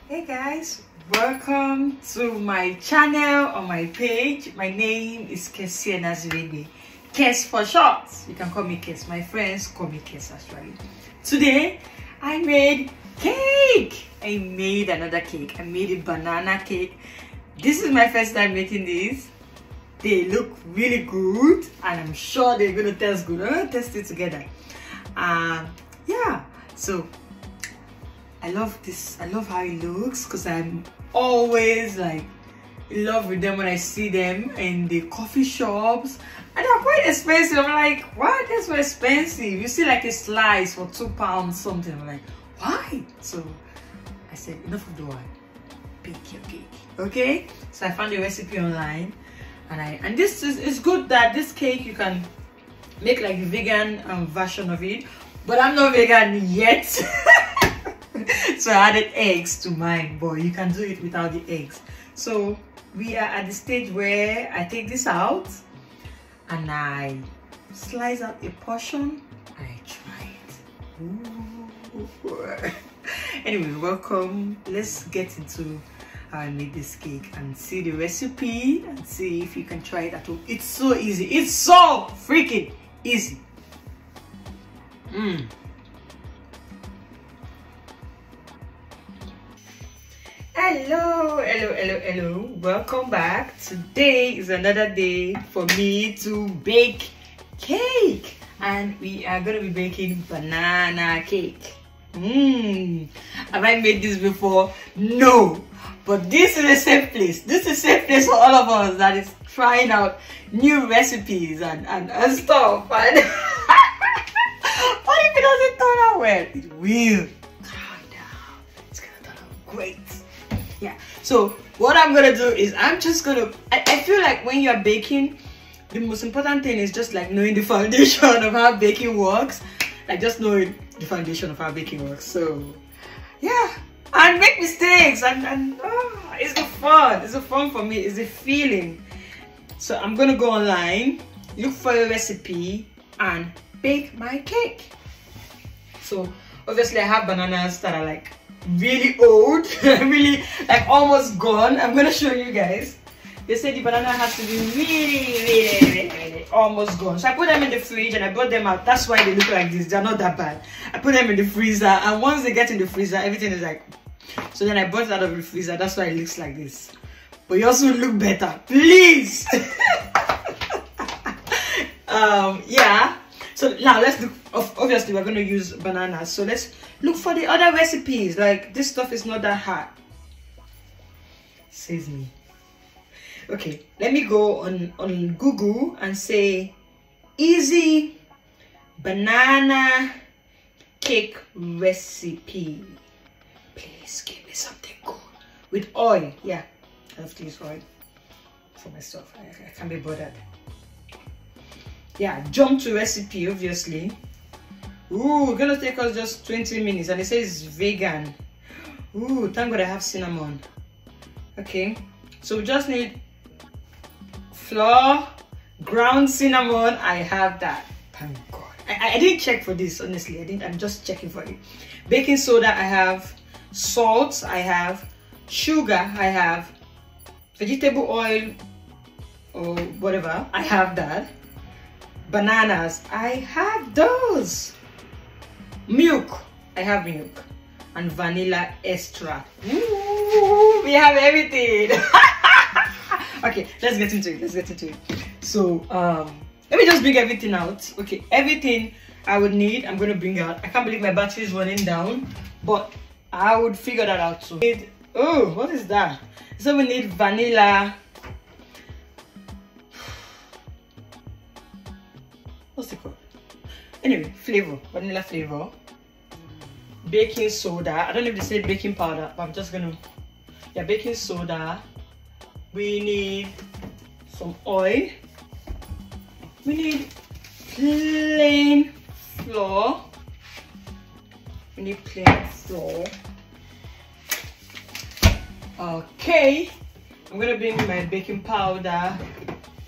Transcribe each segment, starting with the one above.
Hey guys, welcome to my channel on my page. My name is Kessie Nazirebe. Kes for short. You can call me Kes. My friends call me Kes actually. Today I made cake. I made another cake. I made a banana cake. This is my first time making this. They look really good and I'm sure they're gonna taste good. I'm gonna test it together. Yeah, so I love this. I love how it looks because I'm always like in love with them when I see them in the coffee shops, and they're quite expensive. I'm like, why that's so expensive? You see like a slice for £2 something. I'm like, why? So I said, enough of the wine, bake your cake. Okay, so I found the recipe online, and this is, it's good that this cake you can make like the vegan version of it, but I'm not vegan yet. So I added eggs to mine, but you can do it without the eggs. So we are at the stage where I take this out and I slice out a portion and I try it. Ooh. Anyway, welcome. Let's get into how I made this cake and see the recipe and see if you can try it at home. It's so easy. It's so freaking easy. Hello, welcome back. Today is another day for me to bake cake, and we are going to be baking banana cake. Have I made this before? No, but this is a safe place. This is a safe place for all of us that is trying out new recipes and stuff. And what if it doesn't turn out well? It will. Calm down. It's gonna turn out great. Yeah, so what I'm gonna do is I'm just gonna I feel like when you're baking, the most important thing is just like knowing the foundation of how baking works, like just knowing the foundation of how baking works. So yeah, and make mistakes and it's the fun for me, it's the feeling. So I'm gonna go online, look for a recipe and bake my cake. So obviously I have bananas that are like really old, really like almost gone. I'm gonna show you guys. They say the banana has to be really almost gone. So I put them in the fridge and I brought them out. That's why they look like this. They're not that bad. I put them in the freezer, and once they get in the freezer, everything is like, so then I brought it out of the freezer. That's why it looks like this. But you also look better, please. Yeah, so now let's look. Obviously we're going to use bananas, so let's look for the other recipes. Like, this stuff is not that hard, says me. Okay, let me go on Google and say easy banana cake recipe. Please give me something good with oil. Yeah, I have to use oil for my stuff. I can't be bothered. Yeah, jump to recipe, obviously. Ooh, it's gonna take us just 20 minutes, and it says vegan. Ooh, thank God I have cinnamon. Okay, so we just need flour, ground cinnamon. I have that, thank God. I didn't check for this, honestly. I'm just checking for it. Baking soda, I have. Salt, I have. Sugar, I have. Vegetable oil or whatever, I have that. Bananas, I have those. Milk, I have milk, and vanilla extract. Ooh, we have everything. Okay, let's get into it. So let me just bring everything out. Okay, everything I would need, I'm going to bring out. I can't believe my battery is running down, but I would figure that out too. Oh, what is that? So we need vanilla. What's it called? Anyway, flavor, vanilla flavor. Baking soda. I don't know if they say baking powder, but I'm just gonna. Yeah, baking soda. We need some oil. We need plain flour. Okay, I'm gonna bring my baking powder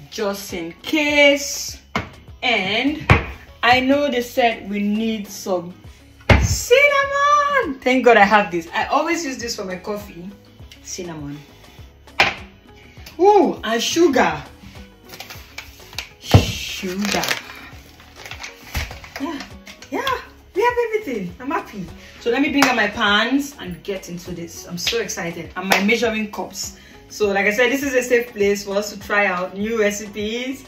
just in case. And I know they said we need some Cinnamon! Thank God I have this. I always use this for my coffee. Cinnamon. Ooh, and sugar. Sugar. Yeah, we have everything. I'm happy. So let me bring out my pans and get into this. I'm so excited. And my measuring cups. So like I said, this is a safe place for us to try out new recipes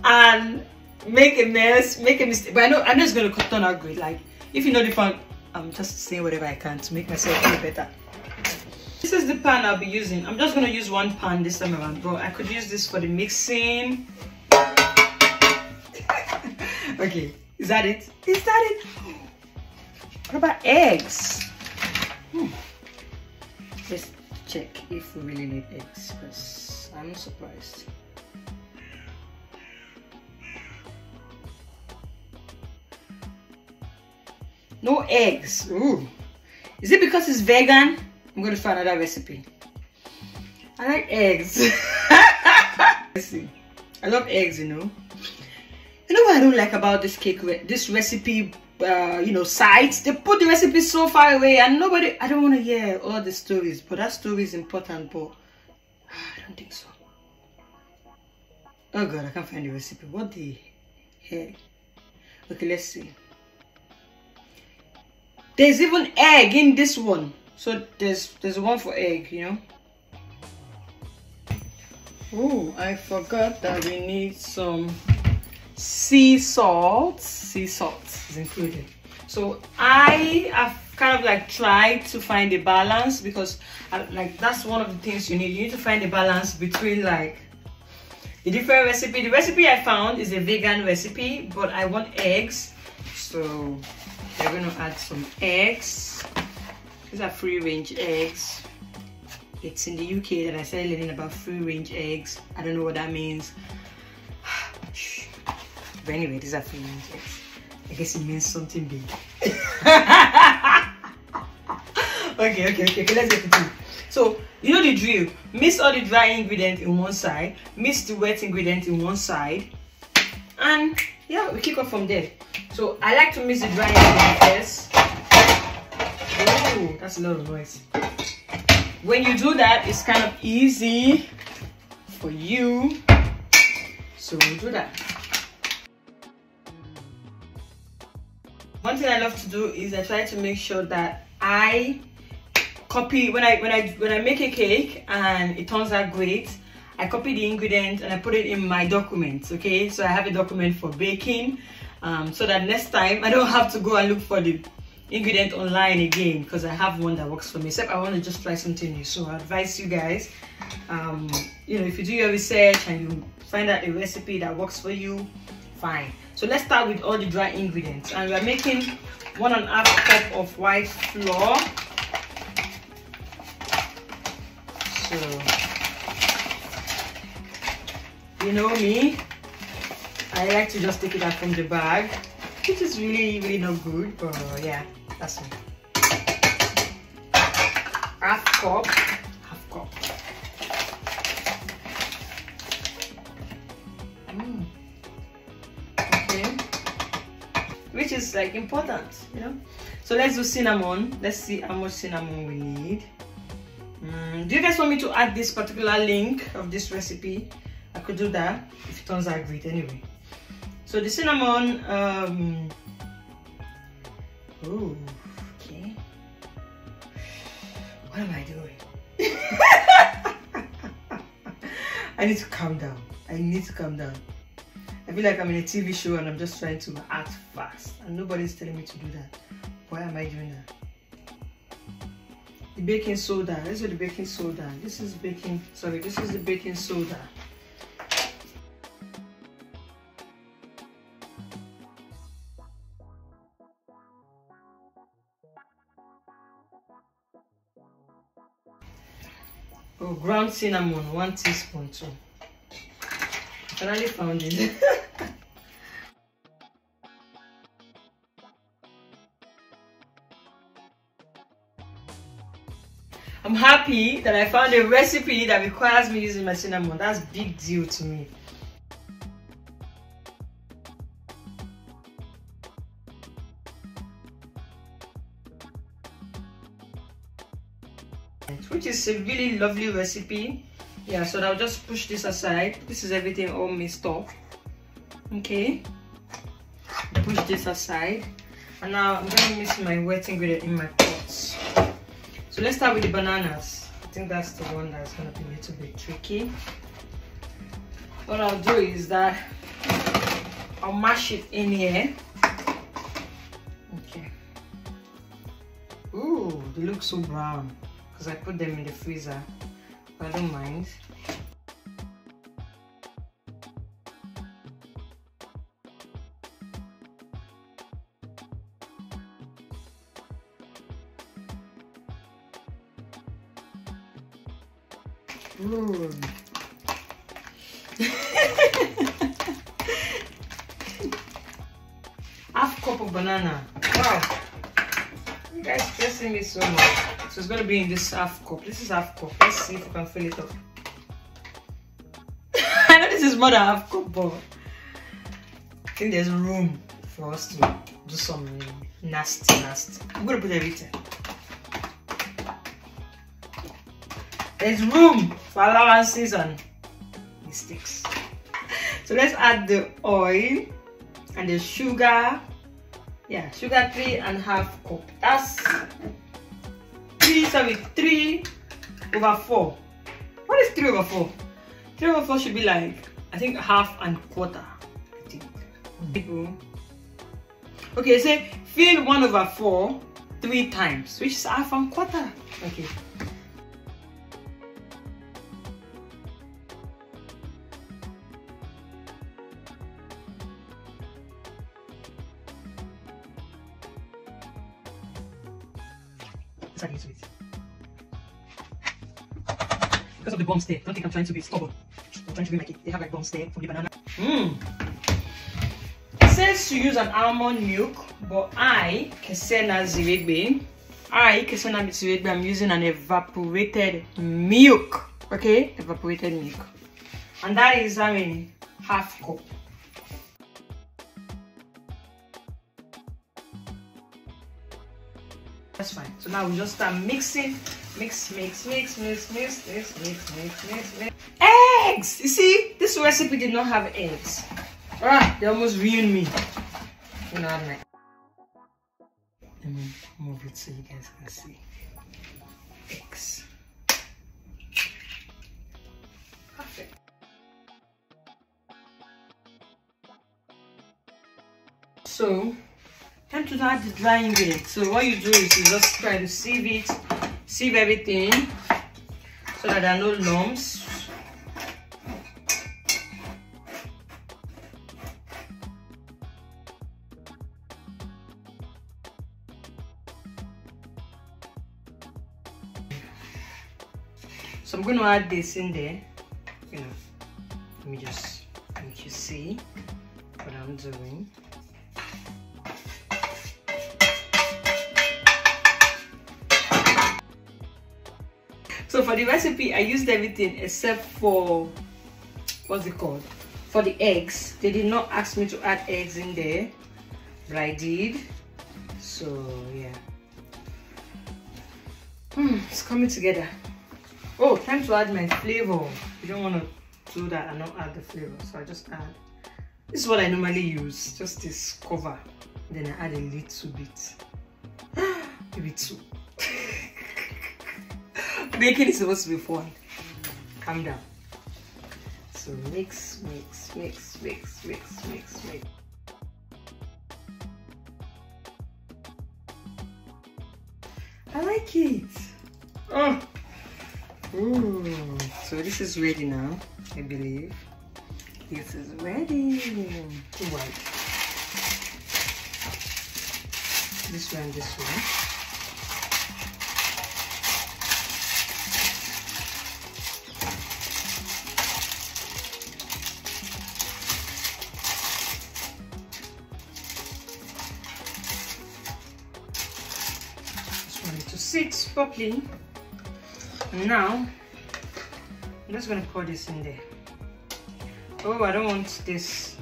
and make a mess, make a mistake. But I know it's going to turn out great. Like, if you know the fun, I'm just saying whatever I can to make myself feel better. This is the pan I'll be using. I'm just going to use one pan this time around, but I could use this for the mixing. Okay, is that it? Is that it? What about eggs? Let's check if we really need eggs, because I'm surprised. No eggs. Ooh. Is it because it's vegan? I'm going to try another recipe. I like eggs. Let's see. I love eggs, you know. You know what I don't like about this cake, this recipe, sites? They put the recipe so far away and nobody, I don't want to hear all the stories, but that story is important, but I don't think so. Oh God, I can't find the recipe. What the heck? Okay, let's see. There's even egg in this one. So there's one for egg, you know. Oh, I forgot that we need some sea salt. Sea salt is included. So I have kind of like tried to find a balance, because that's one of the things you need. You need to find a balance between like the different recipe. The recipe I found is a vegan recipe, but I want eggs, so we're going to add some eggs. These are free-range eggs. It's in the UK that I started learning about free-range eggs. I don't know what that means. But anyway, these are free-range eggs. I guess it means something big. Okay, let's get into it. So, you know the drill. Mix all the dry ingredients in one side. Mix the wet ingredients in one side. And yeah, we kick off from there. So, I like to mix the dry ingredients first. Oh, that's a lot of noise. When you do that, it's kind of easy for you. So we'll do that. One thing I love to do is I try to make sure that I copy when I make a cake and it turns out great. I copy the ingredients and I put it in my documents. Okay, so I have a document for baking, so that next time I don't have to go and look for the ingredient online again, because I have one that works for me. Except I want to just try something new. So I advise you guys, if you do your research and you find out a recipe that works for you, fine. So let's start with all the dry ingredients, and we're making 1.5 cup of white flour. So you know me, I like to just take it out from the bag, which is really not good, but yeah, that's it. Half cup. Okay, which is like important, you know. So let's do cinnamon. Let's see how much cinnamon we need. Do you guys want me to add this particular link of this recipe? I could do that if it turns out great anyway. So the cinnamon, ooh, okay. What am I doing? I need to calm down. I feel like I'm in a TV show and I'm just trying to act fast and nobody's telling me to do that. Why am I doing that? The baking soda. Let's do the baking soda. This is the baking soda. Oh, ground cinnamon, 1 teaspoon too. I finally found it. I'm happy that I found a recipe that requires me using my cinnamon. That's a big deal to me. which is a really lovely recipe. Yeah, so I'll just push this aside. This is everything all mixed up. Okay, push this aside, and now I'm going to mix my wet ingredient in my pots. So let's start with the bananas. I think that's the one that's going to be a little bit tricky. What I'll do is that I'll mash it in here. Okay. Ooh, they look so brown because I put them in the freezer. But I don't mind. Ooh. Half cup of banana. Wow, you guys stressing me so much. So it's gonna be in this half cup. This is half cup. Let's see if we can fill it up. I know this is more than half cup, but I think there's room for us to do some nasty. I'm gonna put everything. There's room for allowances and mistakes. So let's add the oil and the sugar. Yeah, sugar 3.5 cup. That's 3/4. What is 3/4? 3/4 should be like, I think, 1/2 and 1/4. I think. Okay, say fill 1/4 3 times, which is 1/2 and 1/4. Okay. Because of the bumps there, don't think I'm trying to be stubborn. I'm trying to be like it. They have like bumps there from the banana. It says to use an almond milk, but Kesena Ziregbe, I'm using an evaporated milk. Okay, evaporated milk, and that is having 1/2 cup. That's fine. So now we just start mixing. Mix. Eggs! You see, this recipe did not have eggs. Ah, they almost ruined me. You know, I'm like, let me move it so you guys can see. Eggs. Perfect. So, time to add the dry ingredients. So what you do is you just try to sieve everything so that there are no lumps. So I'm going to add this in there. You know, let me just make you see what I'm doing. So for the recipe, I used everything except for, what's it called? For the eggs. They did not ask me to add eggs in there, but I did. So yeah. It's coming together. Oh, time to add my flavor. You don't want to do that and not add the flavor. So I just add. This is what I normally use. Just this cover. Then I add a little bit. Maybe 2. Baking is supposed to be fun. Calm down. So mix. I like it. Oh. Ooh. So this is ready now, I believe. This is ready. White. This one, this one. To sit properly. Now I'm just gonna pour this in there. Oh, I don't want this.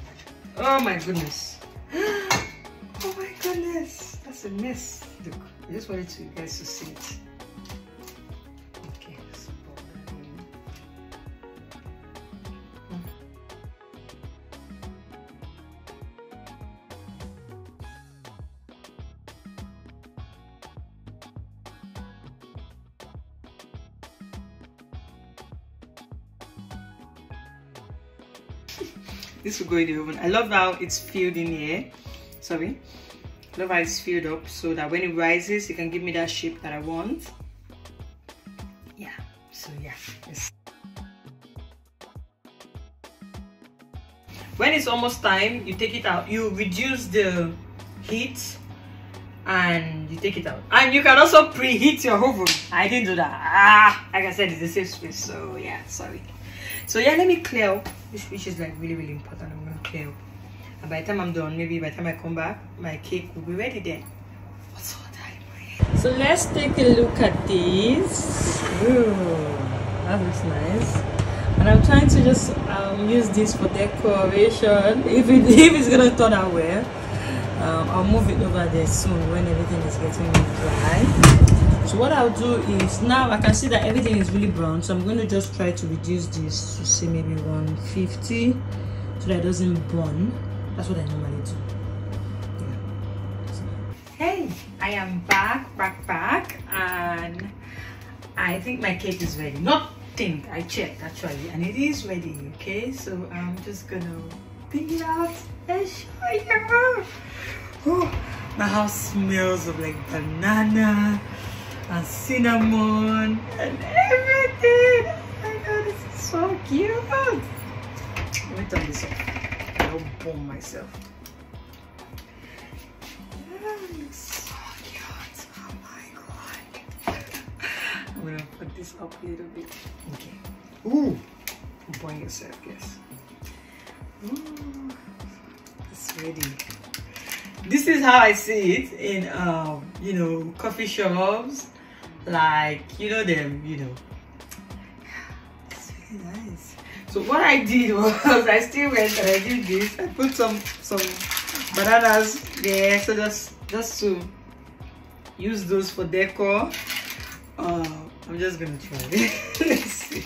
Oh my goodness. Oh my goodness, that's a mess. Look, I just wanted you guys to see it. This will go in the oven. I love how it's filled in here. Sorry. I love how it's filled up so that when it rises, it can give me that shape that I want. Yeah. So yeah. Yes. When it's almost time, you take it out. You reduce the heat and you take it out. And you can also preheat your oven. I didn't do that. Like I said, it's a safe space. So yeah, sorry. So yeah, let me clear up. This fish is like really important. I'm gonna clear up. And by the time I'm done, maybe by the time I come back, my cake will be ready then. What's all time? So let's take a look at this. Ooh, that looks nice. And I'm trying to just use this for decoration. If it's gonna turn out well, I'll move it over there soon when everything is getting dry. So what I'll do is, now I can see that everything is really brown, so I'm going to just try to reduce this to say maybe 150 so that it doesn't burn. That's what I normally do. Yeah. Hey, I am back, and I think my cake is ready. Not think, I checked actually, and it is ready. Okay, so I'm just gonna pick it out and show you. Oh, my house smells of like banana and cinnamon and everything. Oh my god, this is so cute. Let me turn this off. I don't burn myself. Yeah, it's so cute. Oh my god. I'm gonna put this up a little bit. Okay. Ooh, burn yourself, yes. Ooh, it's ready. This is how I see it in you know, coffee shops, like, you know them, you know. It's really nice. So what I did was I still went and I did this. I put some bananas there, so just to use those for decor. I'm just gonna try it. Let's see.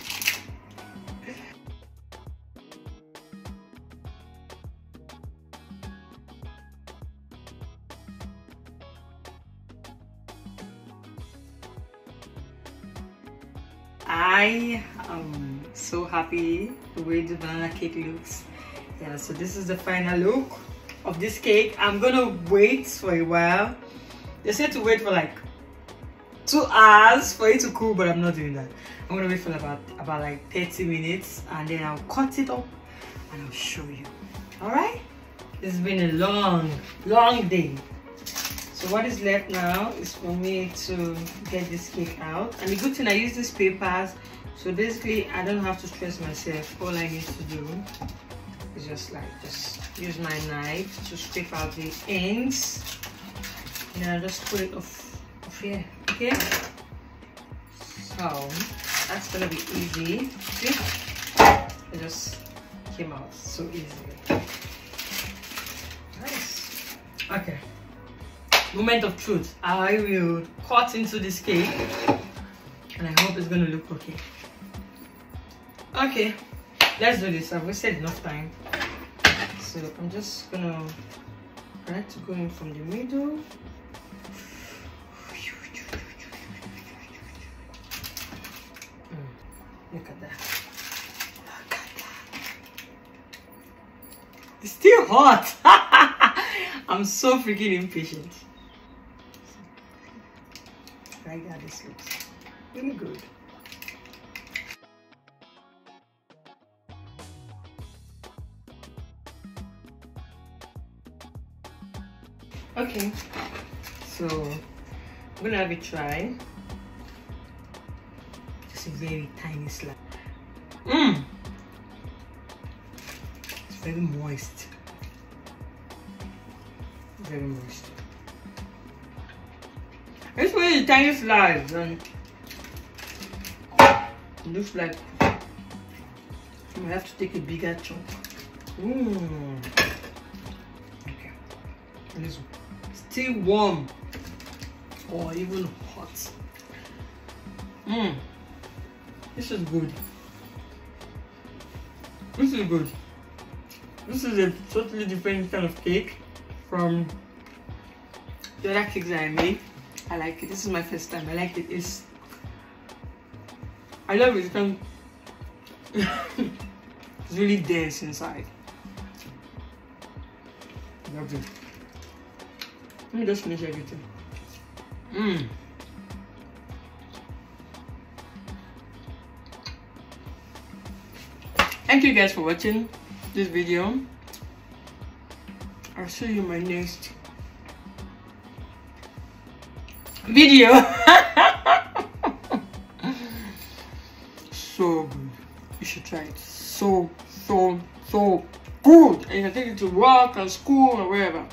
I am so happy the way the banana cake looks. Yeah, so this is the final look of this cake. I'm gonna wait for a while. They said to wait for like 2 hours for it to cool, but I'm not doing that. I'm gonna wait for about like 30 minutes, and then I'll cut it up and I'll show you. All right, this has been a long day. So what is left now is for me to get this cake out. And the good thing, I use these papers, so basically I don't have to stress myself. All I need to do is just use my knife to scrape out the ends, and then I just put it off here. Okay, so that's gonna be easy. See, it just came out so easily. Nice. Okay, moment of truth. I will cut into this cake, and I hope it's gonna look okay. Okay, let's do this. I've wasted enough time, so I'm just gonna try to go in from the middle. Look at that. Look at that. It's still hot. I'm so freaking impatient. Like that, this looks really good. Okay, so I'm gonna have a try. Just a very tiny slab. It's very moist. Very moist. It's really tiny slice, and it looks like I have to take a bigger chunk. Okay, and it's still warm or even hot. This is good. This is good. This is a totally different kind of cake from the other cakes that I made. I like it. This is my first time. I like it. I love it. It's really dense inside. Love it. Let me just finish everything. Thank you guys for watching this video. I'll see you in my next video. So good. You should try it. So good. And you can take it to work and school or wherever.